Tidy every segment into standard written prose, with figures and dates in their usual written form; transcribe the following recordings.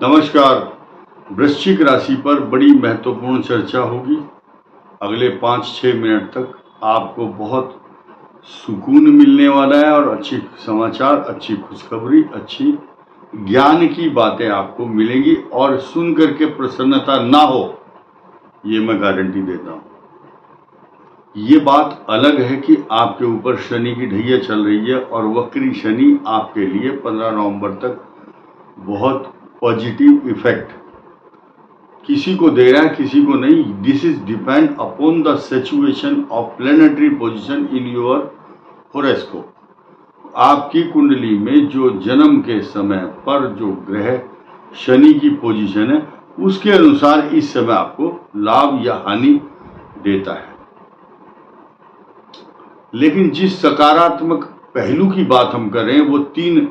नमस्कार। वृश्चिक राशि पर बड़ी महत्वपूर्ण चर्चा होगी। अगले 5-6 मिनट तक आपको बहुत सुकून मिलने वाला है और अच्छी समाचार, अच्छी खुशखबरी, अच्छी ज्ञान की बातें आपको मिलेंगी और सुन करके प्रसन्नता ना हो, ये मैं गारंटी देता हूँ। ये बात अलग है कि आपके ऊपर शनि की ढैया चल रही है और वक्री शनि आपके लिए 15 नवंबर तक बहुत पॉजिटिव इफेक्ट किसी को दे रहा है, किसी को नहीं। This is depend upon the situation of planetary position in your horoscope. आपकी कुंडली में जो जन्म के समय पर जो ग्रह शनि की पोजीशन है उसके अनुसार इस समय आपको लाभ या हानि देता है। लेकिन जिस सकारात्मक पहलू की बात हम करें वो 3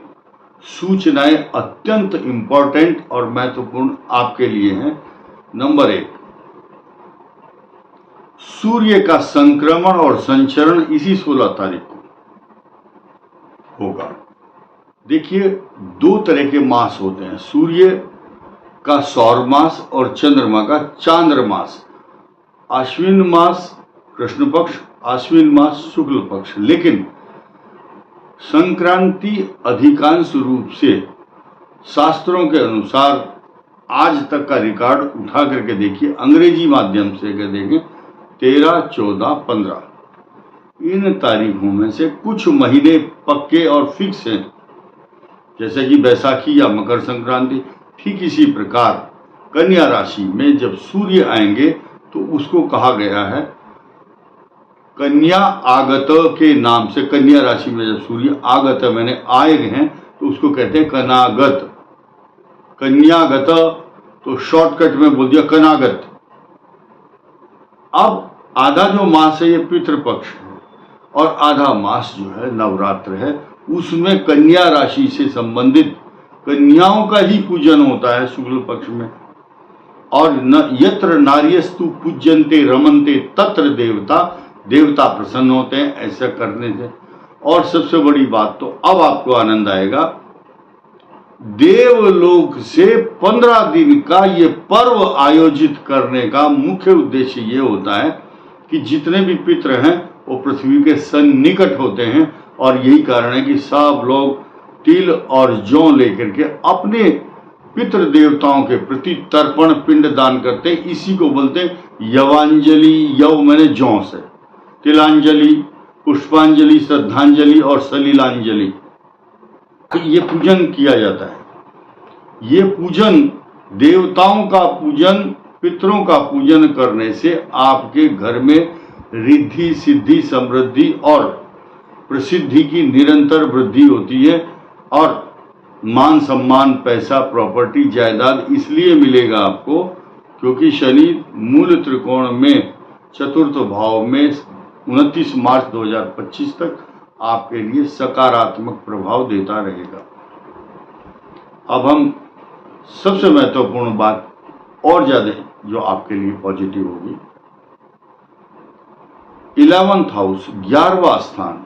सूचनाएं अत्यंत इंपॉर्टेंट और महत्वपूर्ण आपके लिए हैं। नंबर 1, सूर्य का संक्रमण और संचरण इसी 16 तारीख को होगा। देखिए, 2 तरह के मास होते हैं, सूर्य का सौर मास और चंद्रमा का चांद्र मास। आश्विन मास कृष्ण पक्ष, आश्विन मास शुक्ल पक्ष। लेकिन संक्रांति अधिकांश रूप से शास्त्रों के अनुसार आज तक का रिकॉर्ड उठा करके देखिए, अंग्रेजी माध्यम से अगर देखें 13, 14, 15 इन तारीखों में से कुछ महीने पक्के और फिक्स हैं, जैसे कि बैसाखी या मकर संक्रांति। ठीक इसी प्रकार कन्या राशि में जब सूर्य आएंगे तो उसको कहा गया है कन्या आगत के नाम से। कन्या राशि में जब सूर्य आगत मैंने आए हैं तो उसको कहते हैं कनागत। कन्यागत तो शॉर्टकट में बोल दिया कनागत। अब आधा जो मास है ये पितृपक्ष है और आधा मास जो है नवरात्र है, उसमें कन्या राशि से संबंधित कन्याओं का ही पूजन होता है शुक्ल पक्ष में। और न यत्र नार्यस्तु पूज्यन्ते रमन्ते तत्र देवता, देवता प्रसन्न होते हैं ऐसा करने से। और सबसे बड़ी बात तो अब आपको आनंद आएगा, देवलोक से 15 दिन का ये पर्व आयोजित करने का मुख्य उद्देश्य ये होता है कि जितने भी पितृ हैं वो पृथ्वी के सन्निकट होते हैं और यही कारण है कि सब लोग तिल और जौ लेकर के अपने पितृ देवताओं के प्रति तर्पण पिंड दान करते हैं। इसी को बोलते हैं यवांजलि। यव मैंने जौ से, तिलांजलि, पुष्पांजलि, श्रद्धांजलि और सलिलांजलि, ये पूजन किया जाता है। ये पूजन, देवताओं का पूजन, पितरों का पूजन करने से आपके घर में रिद्धि, सिद्धि, समृद्धि और प्रसिद्धि की निरंतर वृद्धि होती है और मान सम्मान, पैसा, प्रॉपर्टी, जायदाद इसलिए मिलेगा आपको क्योंकि शनि मूल त्रिकोण में चतुर्थ भाव में 29 मार्च 2025 तक आपके लिए सकारात्मक प्रभाव देता रहेगा। अब हम सबसे महत्वपूर्ण बात और ज्यादा जो आपके लिए पॉजिटिव होगी, 11th हाउस, 11वां स्थान,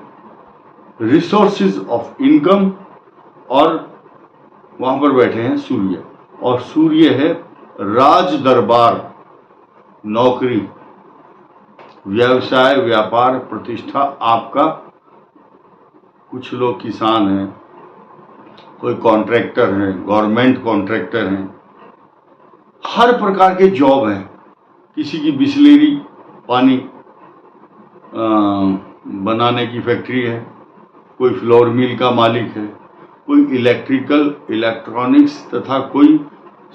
रिसोर्सेज ऑफ इनकम, और वहां पर बैठे हैं सूर्य और सूर्य है राज दरबार, नौकरी, व्यवसाय, व्यापार, प्रतिष्ठा आपका। कुछ लोग किसान हैं, कोई कॉन्ट्रैक्टर हैं, गवर्नमेंट कॉन्ट्रैक्टर हैं, हर प्रकार के जॉब हैं। किसी की बिस्लेरी पानी बनाने की फैक्ट्री है, कोई फ्लोर मिल का मालिक है, कोई इलेक्ट्रिकल, इलेक्ट्रॉनिक्स तथा कोई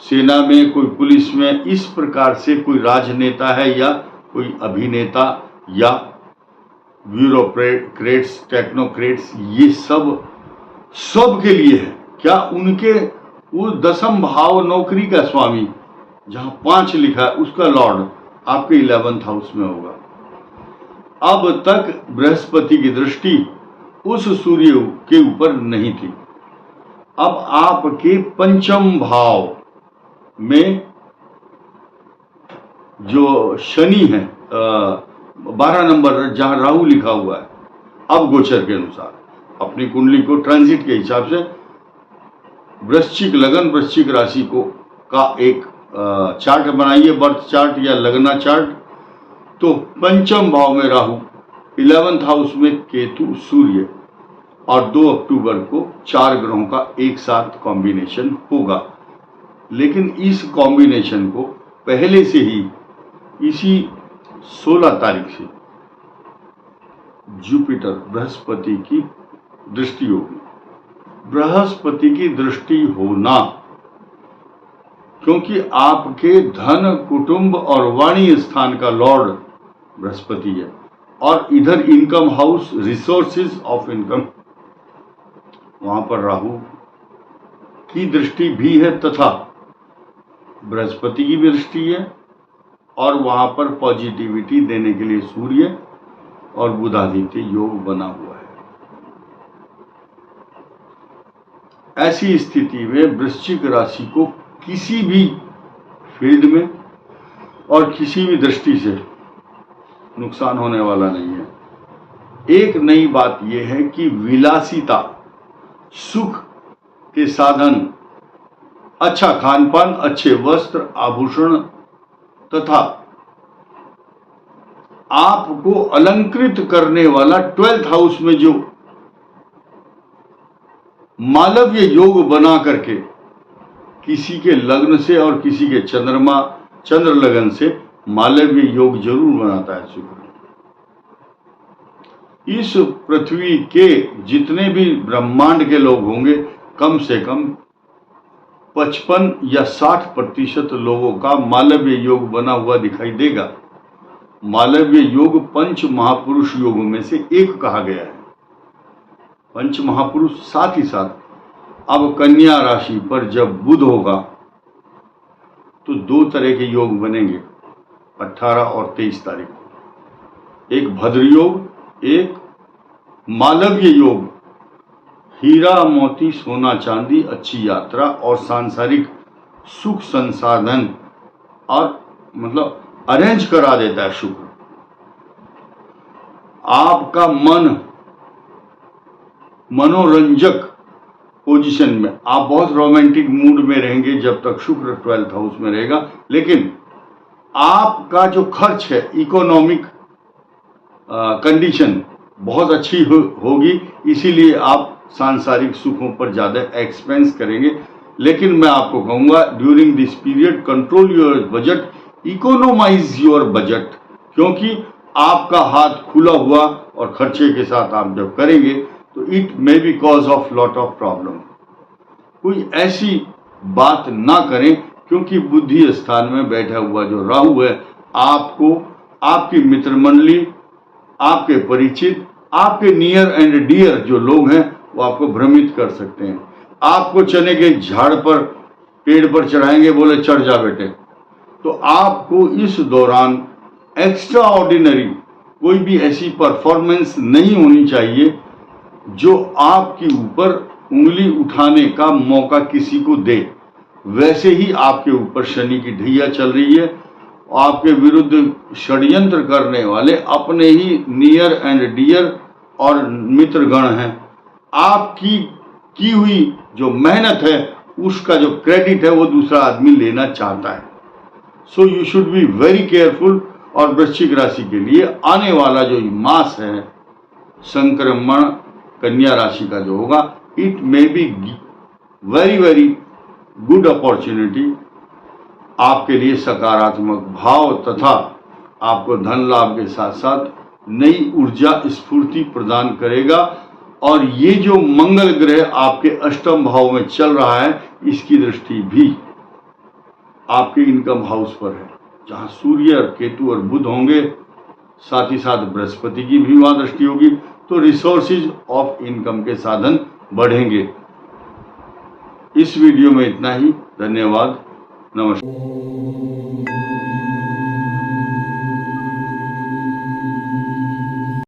सेना में, कोई पुलिस में। इस प्रकार से कोई राजनेता है या कोई अभिनेता या ब्यूरोक्रेट्स, टेक्नोक्रेट्स, ये सब के लिए है। क्या उनके वो 10th भाव नौकरी का स्वामी जहां 5 लिखा है उसका लॉर्ड आपके 11th हाउस में होगा। अब तक बृहस्पति की दृष्टि उस सूर्य के ऊपर नहीं थी। अब आपके 5th भाव में जो शनि है, 12 नंबर जहां राहु लिखा हुआ है, अब गोचर के अनुसार अपनी कुंडली को ट्रांजिट के हिसाब से वृश्चिक लगन, वृश्चिक राशि को का एक चार्ट बनाइए, बर्थ चार्ट या लगना चार्ट, तो पंचम भाव में राहु, 11th हाउस में केतु, सूर्य और 2 अक्टूबर को 4 ग्रहों का एक साथ कॉम्बिनेशन होगा। लेकिन इस कॉम्बिनेशन को पहले से ही इसी 16 तारीख से जुपिटर बृहस्पति की दृष्टि होगी। बृहस्पति की दृष्टि होना, क्योंकि आपके धन, कुटुंब और वाणी स्थान का लॉर्ड बृहस्पति है और इधर income house, resources of income, वहां पर राहु की दृष्टि भी है तथा बृहस्पति की भी दृष्टि है और वहां पर पॉजिटिविटी देने के लिए सूर्य और बुधादित्य योग बना हुआ है। ऐसी स्थिति में वृश्चिक राशि को किसी भी फील्ड में और किसी भी दृष्टि से नुकसान होने वाला नहीं है। एक नई बात यह है कि विलासिता, सुख के साधन, अच्छा खान पान, अच्छे वस्त्र, आभूषण तथा आपको अलंकृत करने वाला 12th हाउस में जो मालव्य योग बना करके किसी के लग्न से और किसी के चंद्र लगन से मालव्य योग जरूर बनाता है शुक्र। इस पृथ्वी के जितने भी ब्रह्मांड के लोग होंगे, कम से कम 55 या 60% लोगों का मालव्य योग बना हुआ दिखाई देगा। मालव्य योग पंच महापुरुष योगों में से एक कहा गया है। पंच महापुरुष, साथ ही साथ अब कन्या राशि पर जब बुध होगा तो 2 तरह के योग बनेंगे 18 और 23 तारीख को। एक भद्र योग, एक मालव्य योग, हीरा मोती सोना चांदी, अच्छी यात्रा और सांसारिक सुख संसाधन और मतलब अरेंज करा देता है शुक्र। आपका मन मनोरंजक पोजीशन में, आप बहुत रोमांटिक मूड में रहेंगे जब तक शुक्र 12th हाउस में रहेगा। लेकिन आपका जो खर्च है, इकोनॉमिक कंडीशन बहुत अच्छी होगी, इसीलिए आप सांसारिक सुखों पर ज्यादा एक्सपेंस करेंगे। लेकिन मैं आपको कहूंगा during this period control your budget, economise your budget, क्योंकि आपका हाथ खुला हुआ और खर्चे के साथ आप जब करेंगे तो it may be cause of lot of problem. कोई ऐसी बात ना करें, क्योंकि बुद्धि स्थान में बैठा हुआ जो राहु है आपको, आपकी मित्र मंडली, आपके परिचित, आपके नियर एंड डियर जो लोग हैं वो आपको भ्रमित कर सकते हैं। आपको चने के झाड़ पर, पेड़ पर चढ़ाएंगे, बोले चढ़ जा बेटे। तो आपको इस दौरान एक्स्ट्रा ऑर्डिनरी कोई भी ऐसी परफॉर्मेंस नहीं होनी चाहिए जो आपके ऊपर उंगली उठाने का मौका किसी को दे। वैसे ही आपके ऊपर शनि की ढैया चल रही है, आपके विरुद्ध षड्यंत्र करने वाले अपने ही नियर एंड डियर और मित्रगण हैं। आपकी की हुई जो मेहनत है उसका जो क्रेडिट है वो दूसरा आदमी लेना चाहता है। So you should be very careful. और वृश्चिक राशि के लिए आने वाला जो मास है संक्रमण कन्या राशि का जो होगा, it may be very very good opportunity आपके लिए, सकारात्मक भाव तथा आपको धन लाभ के साथ साथ नई ऊर्जा स्फूर्ति प्रदान करेगा। और ये जो मंगल ग्रह आपके अष्टम भाव में चल रहा है, इसकी दृष्टि भी आपके इनकम हाउस पर है, जहां सूर्य और केतु और बुध होंगे, साथ ही साथ बृहस्पति की भी वहां दृष्टि होगी। तो रिसोर्सेज ऑफ इनकम के साधन बढ़ेंगे। इस वीडियो में इतना ही। धन्यवाद। नमस्कार।